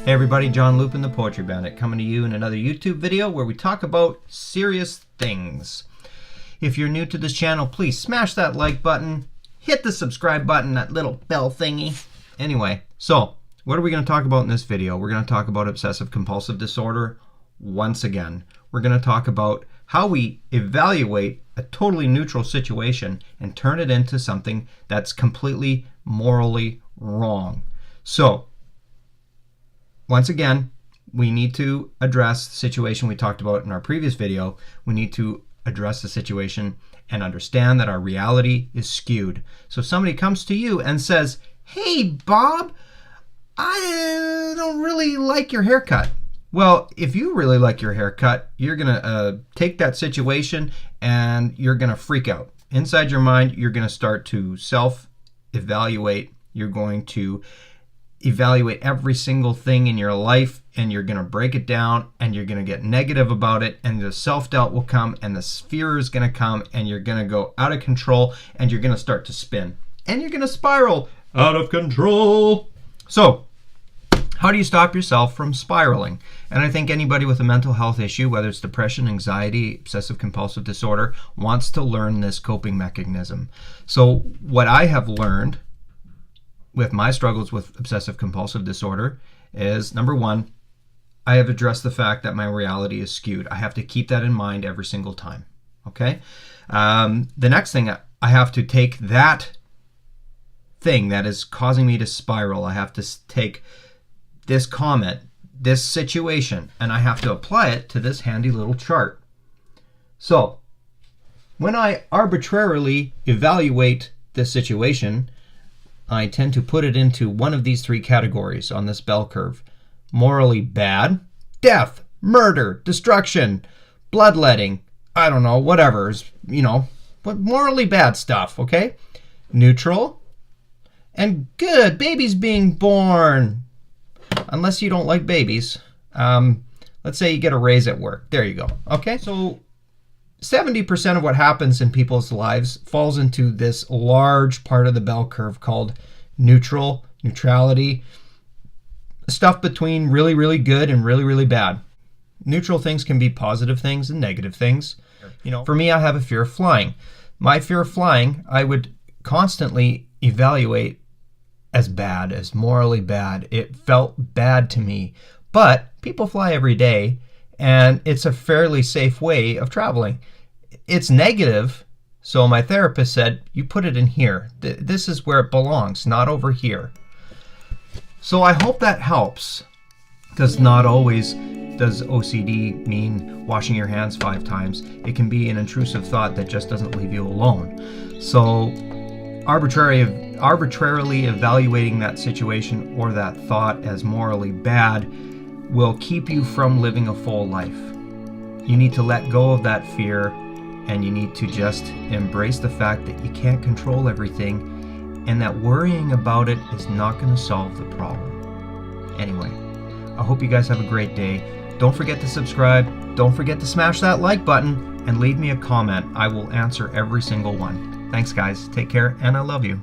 Hey everybody, John Lupin, the Poetry Bandit, coming to you in another YouTube video where we talk about serious things. If you're new to this channel, please smash that like button, hit the subscribe button, that little bell thingy. Anyway, so what are we going to talk about in this video? We're going to talk about obsessive-compulsive disorder once again. We're going to talk about how we evaluate a totally neutral situation and turn it into something that's completely morally wrong. So, once again, we need to address the situation we talked about in our previous video. We need to address the situation and understand that our reality is skewed. So somebody comes to you and says, "Hey, Bob, I don't really like your haircut." Well, if you really like your haircut, you're going to take that situation and you're going to freak out. Inside your mind, you're going to start to self-evaluate. You're going to evaluate every single thing in your life and you're going to break it down and you're going to get negative about it, and the self-doubt will come and the fear is going to come and you're going to go out of control and you're going to start to spin and you're going to spiral out of control. So how do you stop yourself from spiraling? And I think anybody with a mental health issue, whether it's depression, anxiety, obsessive-compulsive disorder, wants to learn this coping mechanism. So what I have learned with my struggles with obsessive-compulsive disorder is, number one, I have addressed the fact that my reality is skewed. I have to keep that in mind every single time, okay? The next thing, I have to take that thing that is causing me to spiral. I have to take this comment, this situation, and I have to apply it to this handy little chart. So, when I arbitrarily evaluate this situation, I tend to put it into one of these three categories on this bell curve. Morally bad, death, murder, destruction, bloodletting, I don't know, whatever, but morally bad stuff, okay? Neutral, and good, babies being born, unless you don't like babies. Let's say you get a raise at work. There you go, okay? So 70% of what happens in people's lives falls into this large part of the bell curve called neutrality, stuff between really, really good and really, really bad. Neutral things can be positive things and negative things. For me, I have a fear of flying. My fear of flying, I would constantly evaluate as bad, as morally bad. It felt bad to me. But people fly every day, and it's a fairly safe way of traveling. It's negative, so my therapist said, you put it in here. This is where it belongs, not over here. So I hope that helps, because not always does OCD mean washing your hands 5 times. It can be an intrusive thought that just doesn't leave you alone. So arbitrarily evaluating that situation or that thought as morally bad will keep you from living a full life. You need to let go of that fear, and you need to just embrace the fact that you can't control everything and that worrying about it is not going to solve the problem. Anyway, I hope you guys have a great day. Don't forget to subscribe. Don't forget to smash that like button and leave me a comment. I will answer every single one. Thanks guys. Take care, and I love you.